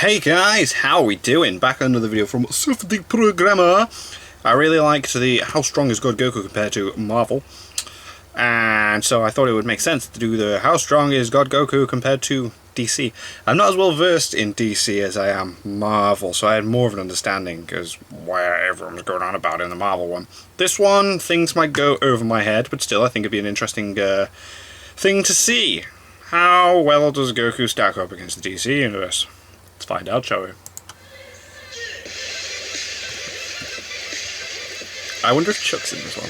Hey guys, how are we doing? Back on another video from Surf the Programmer. I really liked the How Strong is God Goku compared to Marvel. And so I thought it would make sense to do the How Strong is God Goku compared to DC. I'm not as well versed in DC as I am Marvel, so I had more of an understanding because where everyone's going on about in the Marvel one. This one, things might go over my head, but still I think it'd be an interesting thing to see. How well does Goku stack up against the DC universe? Let's find out, shall we? I wonder if Chuck's in this one.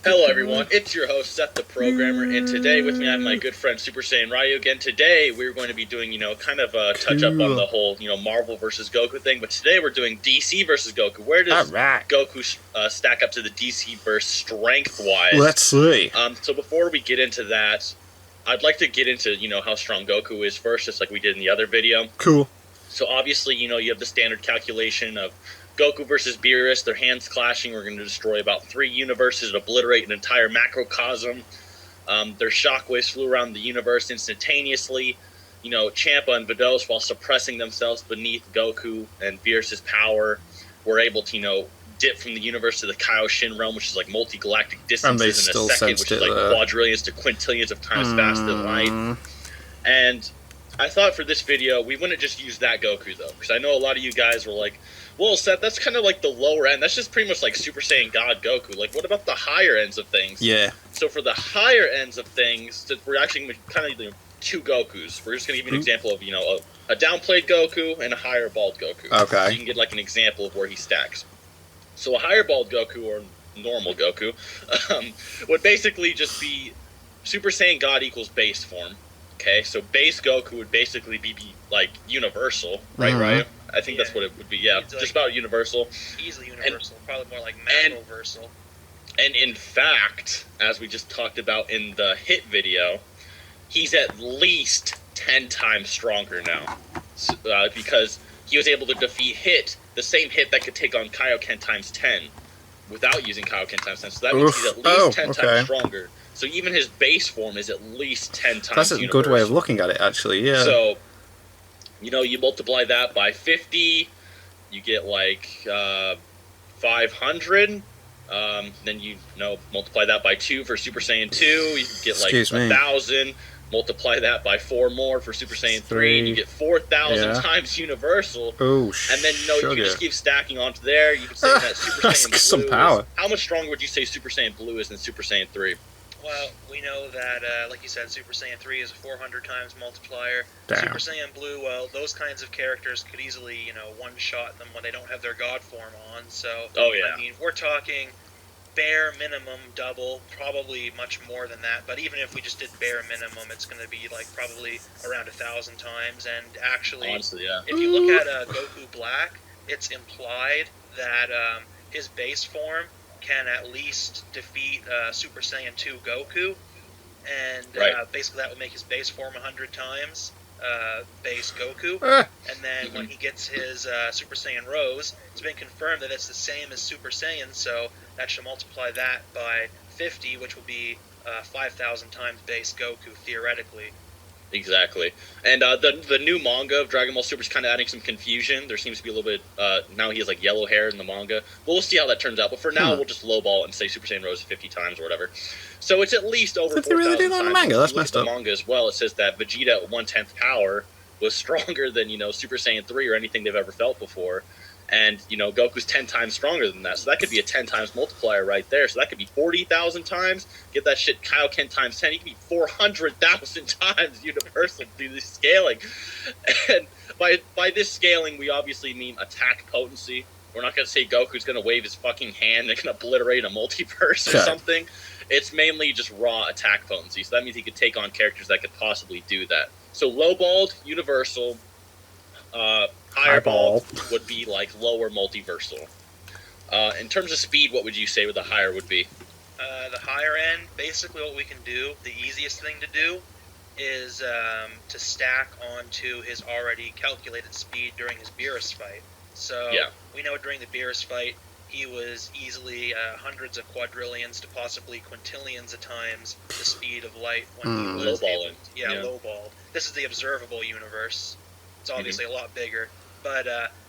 Hello everyone, it's your host Seth the Programmer, and today with me I have my good friend Super Saiyan Ryu again. Today we're going to be doing, kind of a touch-up on the whole, Marvel versus Goku thing, but today we're doing DC versus Goku. Where does Goku stack up to the DC verse strength-wise? Let's see. So before we get into that, I'd like to get into, how strong Goku is first, just like we did in the other video. Cool. So obviously, you have the standard calculation of Goku versus Beerus, their hands clashing. We're going to destroy about 3 universes and obliterate an entire macrocosm. Their shockwaves flew around the universe instantaneously. Champa and Vados, while suppressing themselves beneath Goku and Beerus' power, were able to, dip from the universe to the Kaioshin realm, which is like multi-galactic distances in a second, which is like quadrillions to quintillions of times faster than light. And I thought for this video, we wouldn't just use that Goku, though, because I know a lot of you guys were like, well, Seth, that's kind of like the lower end. That's just pretty much like Super Saiyan God Goku. Like, what about the higher ends of things? Yeah. So for the higher ends of things, we're actually kind of 2 Gokus. We're just going to give you an example of, a downplayed Goku and a higher bald Goku. Okay. So you can get like an example of where he stacks. So a higher bald Goku, or normal Goku, would basically just be Super Saiyan God equals base form. Okay, so base Goku would basically be like universal, right, Ryu? I think that's what it would be, yeah. It's just about universal. Easily universal, probably more like macroversal. And in fact, as we just talked about in the Hit video, he's at least 10 times stronger now. Because he was able to defeat Hit, the same Hit that could take on Kaioken times 10 without using Kaioken times 10. So that means he's at least 10 times stronger. So even his base form is at least 10 times That's a universal. good way of looking at it, actually, yeah. So, you multiply that by 50, you get like 500. Then you multiply that by 2 for Super Saiyan 2, you get like 1,000. Multiply that by 4 more for Super Saiyan 3, and you get 4,000 times universal. Oh, and then you can just keep stacking onto there. You can say that Super Saiyan Blue some power. How much stronger would you say Super Saiyan Blue is than Super Saiyan 3? Well, we know that, like you said, Super Saiyan 3 is a 400 times multiplier. Damn. Super Saiyan Blue, well, those kinds of characters could easily, one-shot them when they don't have their God form on. So, I mean, we're talking bare minimum double, probably much more than that. But even if we just did bare minimum, it's going to be like probably around 1,000 times. And actually, honestly, yeah. If you look at Goku Black, it's implied that his base form can at least defeat Super Saiyan 2 Goku, and basically that would make his base form 100 times base Goku. And then when he gets his Super Saiyan Rose, it's been confirmed that it's the same as Super Saiyan, so that should multiply that by 50, which will be 5,000 times base Goku, theoretically. Exactly. And the new manga of Dragon Ball Super is kind of adding some confusion. There seems to be a little bit, now he has like yellow hair in the manga. We'll see how that turns out, but for now we'll just lowball it and say Super Saiyan Rose 50 times or whatever. So it's at least over 4,000 times. Did they really do that in the manga? That's messed up. The manga as well, it says that Vegeta at 1/10 power was stronger than, Super Saiyan 3 or anything they've ever felt before. And, Goku's 10 times stronger than that. So that could be a 10 times multiplier right there. So that could be 40,000 times. Get that shit Kaioken times 10. He could be 400,000 times universal through this scaling. And by this scaling, we obviously mean attack potency. We're not going to say Goku's going to wave his fucking hand and can obliterate a multiverse or something. It's mainly just raw attack potency. So that means he could take on characters that could possibly do that. So lowballed, universal, higher ball would be like lower multiversal. In terms of speed, what would you say the higher would be? The higher end, basically what we can do, the easiest thing to do, is to stack onto his already calculated speed during his Beerus fight. So we know during the Beerus fight, he was easily hundreds of quadrillions to possibly quintillions of times the speed of light when he was lowballing. Lowballed. This is the observable universe. It's obviously a lot bigger, but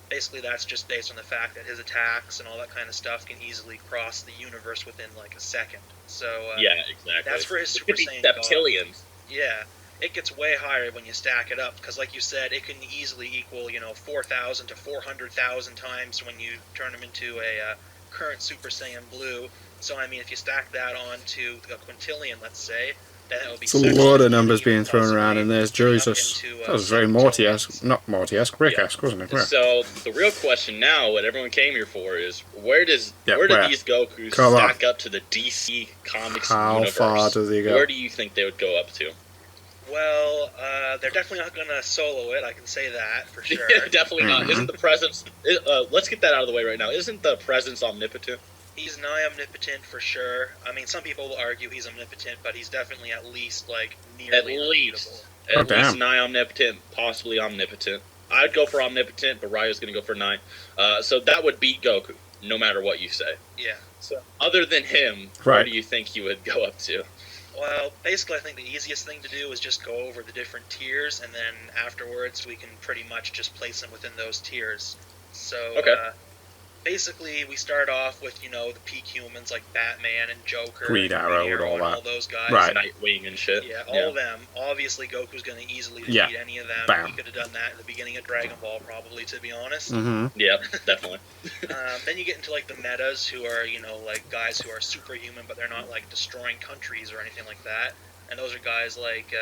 basically that's just based on the fact that his attacks and all that kind of stuff can easily cross the universe within like a second. So yeah, exactly. That's for his Super Saiyan septillions. Yeah. It gets way higher when you stack it up, because like you said, it can easily equal, 4,000 to 400,000 times when you turn him into a current Super Saiyan Blue. So, I mean, if you stack that onto a quintillion, let's say, then it would be... It's a lot of numbers being thrown around in there, Jesus. That was very Morty-esque. Not Morty-esque, Rick-esque, wasn't it? Rick. So, the real question now, what everyone came here for, is where do these Gokus stack up to the DC Comics universe? How far does he go? Where do you think they would go up to? Well, they're definitely not going to solo it, I can say that, for sure. Definitely not. Isn't the presence... let's get that out of the way right now. Isn't the presence omnipotent? He's nigh omnipotent for sure. I mean, some people will argue he's omnipotent, but he's definitely at least, like, nearly unbeatable. At least nigh omnipotent, possibly omnipotent. I'd go for omnipotent, but Ryo's going to go for 9. So that would beat Goku, no matter what you say. Yeah. So, other than him, where do you think he would go up to? Well, basically, I think the easiest thing to do is just go over the different tiers, and then afterwards we can pretty much just place them within those tiers. So, basically, we start off with, the peak humans like Batman and Joker, Green Arrow and all those guys. Right. Nightwing and shit. Yeah, all of them. Obviously, Goku's going to easily defeat any of them. Bam. He could have done that at the beginning of Dragon Ball, probably, to be honest. Mm-hmm. Yeah, definitely. Then you get into, like, the metas, who are, like, guys who are superhuman, but they're not, like, destroying countries or anything like that. And those are guys like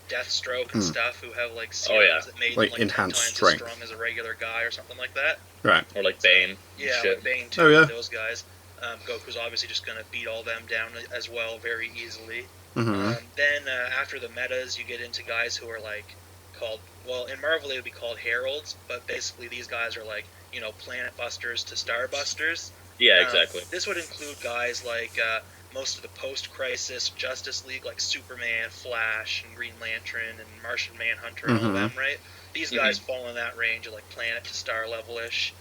Deathstroke and stuff who have, like, serums that made them, like, 10 times as strong as a regular guy or something like that. Right. Or like Bane. Yeah, like Bane too. Those guys. Goku's obviously just going to beat all them down as well very easily. Mm-hmm. Then after the metas, you get into guys who are like called, well, in Marvel they would be called Heralds, but basically these guys are like, Planet Busters to Star Busters. Yeah, exactly. This would include guys like most of the post-crisis Justice League, like Superman, Flash, and Green Lantern, and Martian Manhunter, and all them, right? These guys fall in that range of, like, planet to star level-ish.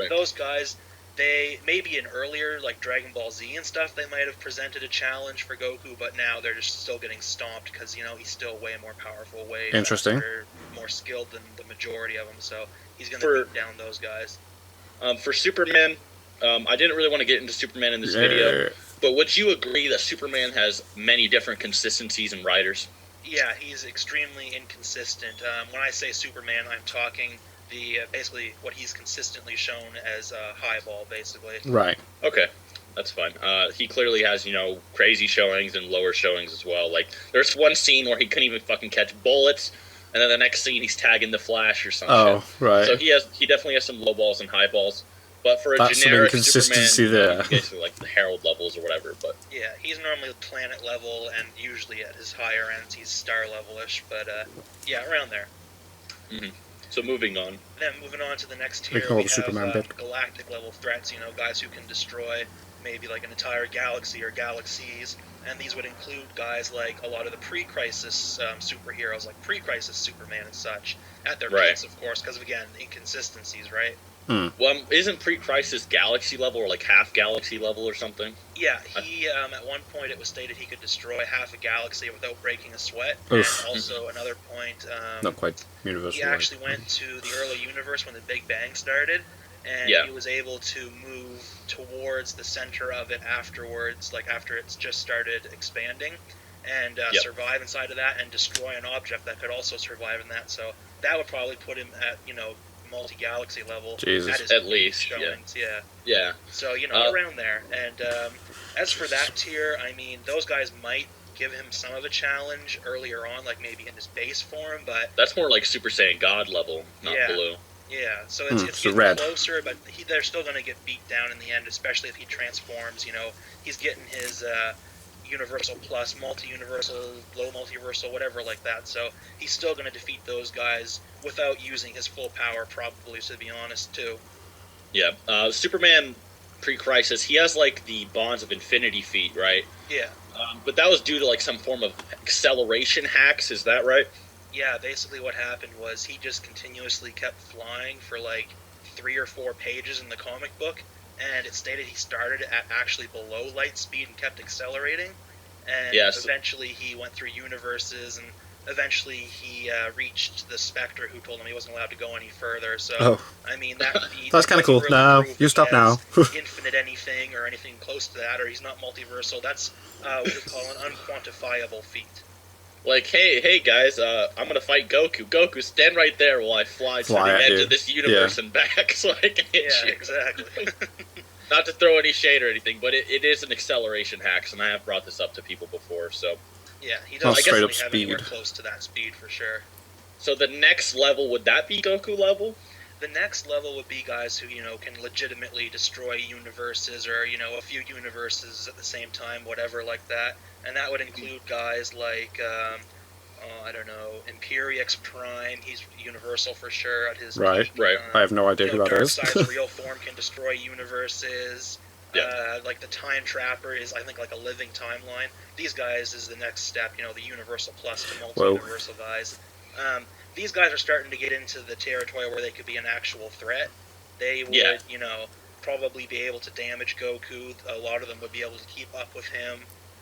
Those guys, they, maybe in earlier, like, Dragon Ball Z and stuff, they might have presented a challenge for Goku, but now they're just still getting stomped, because, he's still way more powerful, way faster, more skilled than the majority of them, so he's going to beat down those guys. For Superman, I didn't really want to get into Superman in this video, but would you agree that Superman has many different consistencies and writers? Yeah, he's extremely inconsistent. When I say Superman, I'm talking basically what he's consistently shown as highball, basically. Right. Okay, that's fine. He clearly has, crazy showings and lower showings as well. Like, there's one scene where he couldn't even fucking catch bullets, and then the next scene he's tagging the Flash or something. Oh, right. So he definitely has some low balls and high balls. But for a That's generic some inconsistency Superman, there. basically like the Herald levels or whatever. But yeah, he's normally planet level, and usually at his higher ends he's star level-ish. But yeah, around there. Mm-hmm. So moving on. Then moving on to the next tier, we have Superman galactic level threats. Guys who can destroy maybe like an entire galaxy or galaxies, and these would include guys like a lot of the pre-crisis superheroes, like pre-crisis Superman and such, at their peaks, of course, because of, again, inconsistencies, right? Well, isn't pre-crisis galaxy level or like half galaxy level or something? Yeah, he at one point it was stated he could destroy half a galaxy without breaking a sweat. Oof. And also another point, not quite universal. He actually went to the early universe when the Big Bang started, and he was able to move towards the center of it afterwards, like after it's just started expanding, and survive inside of that and destroy an object that could also survive in that. So that would probably put him at, multi-galaxy level. Jesus. At least, yeah. So, around there. And as for that tier, I mean, those guys might give him some of a challenge earlier on, like maybe in his base form, but... That's more like Super Saiyan God level, not blue. Yeah, so it's getting closer, but they're still going to get beat down in the end, especially if he transforms. He's getting his... Universal Plus, Multi-Universal, Low Multiversal, whatever like that. So he's still going to defeat those guys without using his full power, probably, to be honest, too. Yeah. Superman pre-crisis, he has, like, the Bonds of Infinity feat, right? Yeah. But that was due to, like, some form of acceleration hacks, is that right? Yeah, basically what happened was he just continuously kept flying for, like, 3 or 4 pages in the comic book, and it stated he started at actually below light speed and kept accelerating, and Yes. eventually he went through universes, and eventually he reached the Spectre, who told him he wasn't allowed to go any further. So, I mean, that feat That's kind of doesn't cool. really No, prove you that stop he has now. infinite anything or anything close to that, or he's not multiversal. That's what we call an unquantifiable feat. Like, hey guys, I'm gonna fight Goku. Goku, stand right there while I fly to the at edge you. of this universe and back, so I can hit Yeah, you. exactly. Not to throw any shade or anything, but it is an acceleration hack, and I have brought this up to people before. So, Yeah, he Well, doesn't straight up have anywhere speed. close to that speed for sure. so the next level, would that be Goku level? The next level would be guys who, can legitimately destroy universes, or, a few universes at the same time, whatever like that. And that would include guys like, I don't know, Imperiex Prime. He's universal for sure at his Right. peak. Right. I have no idea who that is. Darkseid's real form can destroy universes. Yeah. Like the Time Trapper is, I think, like a living timeline. These guys is the next step, the Universal Plus to multi-universal guys. These guys are starting to get into the territory where they could be an actual threat. They would, probably be able to damage Goku. A lot of them would be able to keep up with him.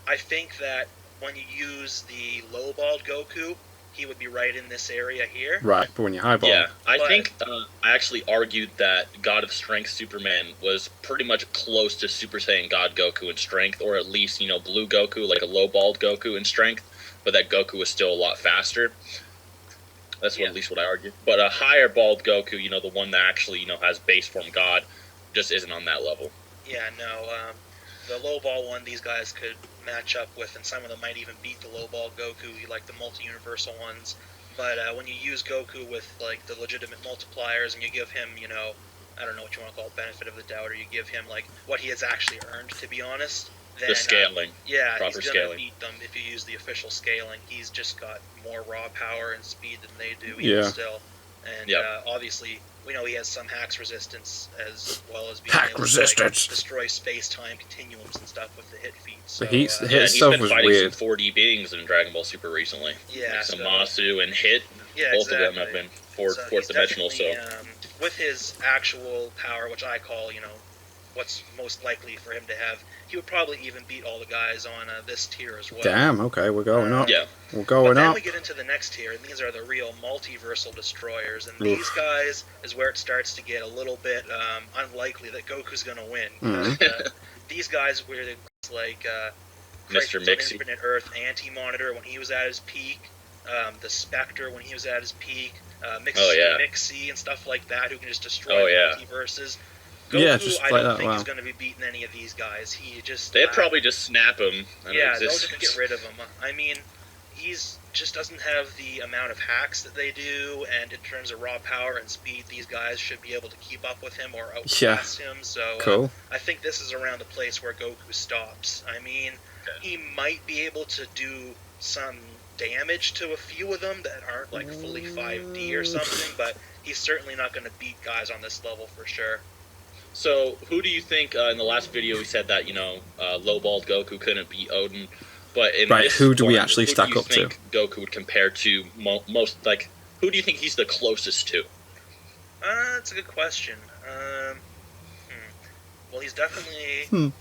I think that when you use the low-balled Goku, he would be right in this area here. Right, but when you highball. Yeah, I think I actually argued that God of Strength Superman was pretty much close to Super Saiyan God Goku in strength, or at least, Blue Goku, like a low-balled Goku in strength, but that Goku was still a lot faster. That's at least what I argued. But a higher balled Goku, the one that actually, has base form God, just isn't on that level. Yeah, no. The low ball one, these guys could match up with, and some of them might even beat the low ball Goku, like the multi-universal ones. But when you use Goku with like the legitimate multipliers, and you give him, I don't know what you want to call it, benefit of the doubt, or you give him like what he has actually earned, to be honest. Then, the scaling. Proper scaling. He's gonna beat them if you use the official scaling. He's just got more raw power and speed than they do, even still. And obviously, we know he has some hacks resistance, as well as being able to destroy space-time continuums and stuff with the hit feat. So, the hit he's stuff been was fighting weird. some 4D beings in Dragon Ball Super recently. Yeah, like some Masu and Hit. Yeah, both of them have been fourth dimensional. So with his actual power, which I call, what's most likely for him to have, he would probably even beat all the guys on this tier as well. Damn, okay, we're going up. Yeah. We're going then up. we get into the next tier, and these are the real multiversal destroyers. And these guys is where it starts to get a little bit unlikely that Goku's going to win. These guys were like Mr. Mixie, Infinite Earth, Anti-Monitor when he was at his peak, the Spectre when he was at his peak, Mixie and stuff like that, who can just destroy multiverses. Goku, I don't think he's going to be beating any of these guys. They'd probably just snap him. They'll just get rid of him. I mean, he's just doesn't have the amount of hacks that they do, and in terms of raw power and speed, these guys should be able to keep up with him or outclass him. So I think this is around the place where Goku stops. I mean, he might be able to do some damage to a few of them that aren't like fully 5D or something, but he's certainly not going to beat guys on this level for sure. So, who do you think, in the last video we said that, low-balled Goku couldn't beat Odin, but in this who do we form, actually stack up to? Who do you think Goku would compare to most, like, who do you think he's the closest to? That's a good question. Well, he's definitely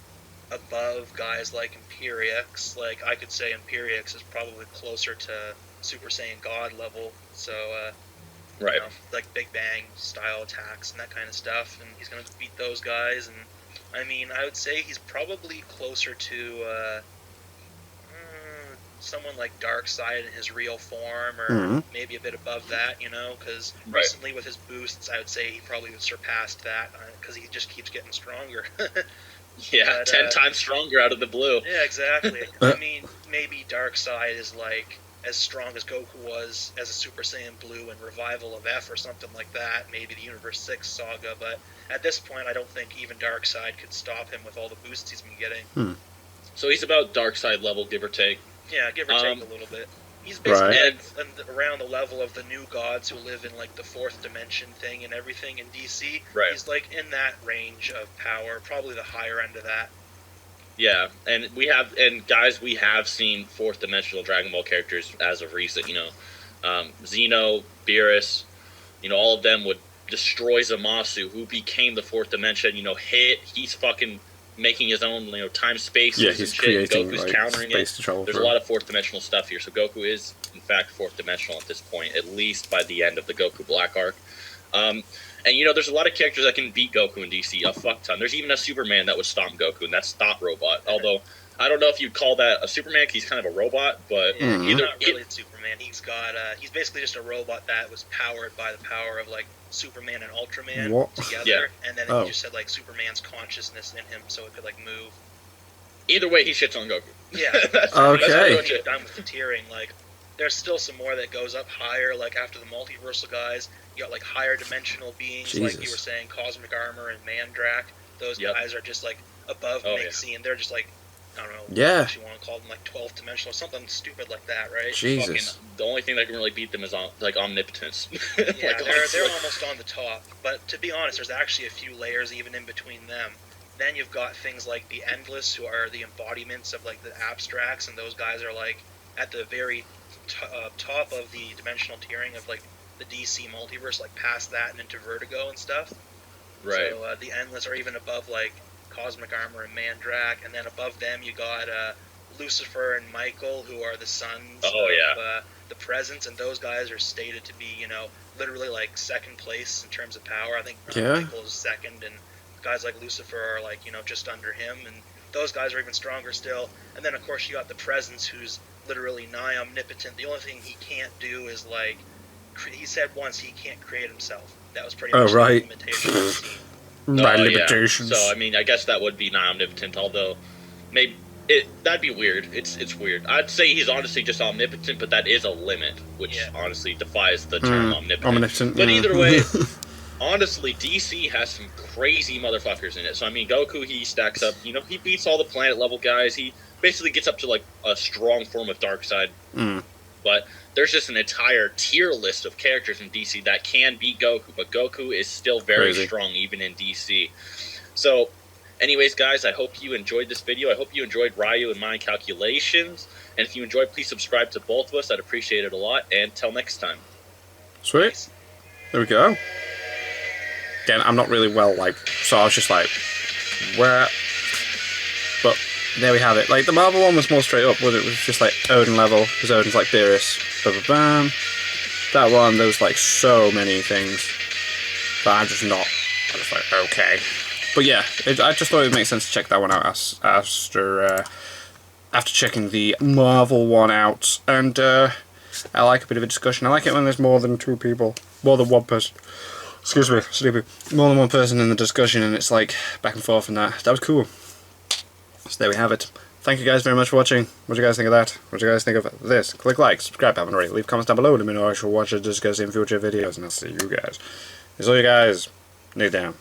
above guys like Imperiex. Like, I could say Imperiex is probably closer to Super Saiyan God level, so, like Big Bang style attacks and that kind of stuff, and he's going to beat those guys. And I mean, I would say he's probably closer to someone like Darkseid in his real form, or maybe a bit above that, because recently with his boosts, I would say he probably surpassed that, because he just keeps getting stronger. But, 10 times stronger out of the blue. Yeah, exactly. I mean, maybe Darkseid is like as strong as Goku was as a Super Saiyan Blue in Revival of F or something like that, maybe the Universe 6 saga, but at this point I don't think even Darkseid could stop him with all the boosts he's been getting. So he's about Darkseid level, give or take. Yeah, give or take a little bit. He's basically around the level of the new gods who live in like the fourth dimension thing and everything in DC. Right. He's like in that range of power, probably the higher end of that. Yeah, and we have seen fourth dimensional Dragon Ball characters as of recent. Xeno, Beerus, all of them would destroys Zamasu, who became the fourth dimension. You know, he's fucking making his own, you know, time space. Yeah, he's creating Goku's like countering space it. to travel There's through. a lot of fourth dimensional stuff here. So Goku is in fact fourth dimensional at this point, at least by the end of the Goku Black arc. And you know, there's a lot of characters that can beat Goku in DC, a fuck ton. There's even a Superman that would stomp Goku, and that's Thought Robot. Although I don't know if you'd call that a Superman, because he's kind of a robot, but yeah, he's not really Superman. He's basically just a robot that was powered by the power of like Superman and Ultraman together, Yeah. and then he just had like Superman's consciousness in him, so it could like move. Either way, he shits on Goku. Yeah. Okay. That's what done with the tiering. Like, there's still some more that goes up higher. Like after the multiversal guys, you got like higher dimensional beings, Jesus. like you were saying, Cosmic Armor and Mandrak. Those guys are just like above Mixie, and they're just like, I don't know. Yeah. If you want to call them like 12th dimensional, something stupid like that, right? Jesus. Fucking, the only thing that can really beat them is like omnipotence. Yeah, Like, they're almost on the top. But to be honest, there's actually a few layers even in between them. Then you've got things like the Endless, who are the embodiments of like the abstracts, and those guys are like at the very top of the dimensional tiering of like the DC multiverse, like past that and into Vertigo and stuff. Right. So the Endless are even above like Cosmic Armor and Mandrak, and then above them you got Lucifer and Michael, who are the sons of the Presence, and those guys are stated to be, you know, literally like second place in terms of power. I think Michael is second, and guys like Lucifer are like, you know, just under him, and those guys are even stronger still. And then of course you got the Presence, who's literally nigh omnipotent. The only thing he can't do is like, he said once he can't create himself. That was pretty much the limitation of the team. My limitations. Yeah. So I mean, I guess that would be nigh omnipotent, although maybe that'd be weird. It's weird. I'd say he's honestly just omnipotent, but that is a limit, which honestly defies the term omnipotent. But either way, honestly, DC has some crazy motherfuckers in it. So I mean, Goku, he stacks up. You know, he beats all the planet level guys. He basically gets up to like a strong form of Darkseid. But there's just an entire tier list of characters in DC that can beat Goku, but Goku is still very strong even in DC. So, anyways, guys, I hope you enjoyed this video. I hope you enjoyed Ryu and my calculations. And if you enjoyed, please subscribe to both of us. I'd appreciate it a lot. And till next time. Sweet. There we go. Again, I'm not really well, like, so I was just like, where? But there we have it. Like, the Marvel one was more straight up, was it? It was just like Odin level, because Odin's like Beerus. Bam. That one, there was like so many things that I'm just not. I was like, okay. But yeah, I just thought it would make sense to check that one out after checking the Marvel one out. And I like a bit of a discussion. I like it when there's more than two people, more than one person. Excuse me, sleepy. More than one person in the discussion, and it's like back and forth, and that was cool. So there we have it. Thank you guys very much for watching. What do you guys think of that? What do you guys think of this? Click like, subscribe if you haven't already. Leave comments down below. Let me know I should watch or discuss in future videos, and I'll see you guys. It's all you guys. Knee down.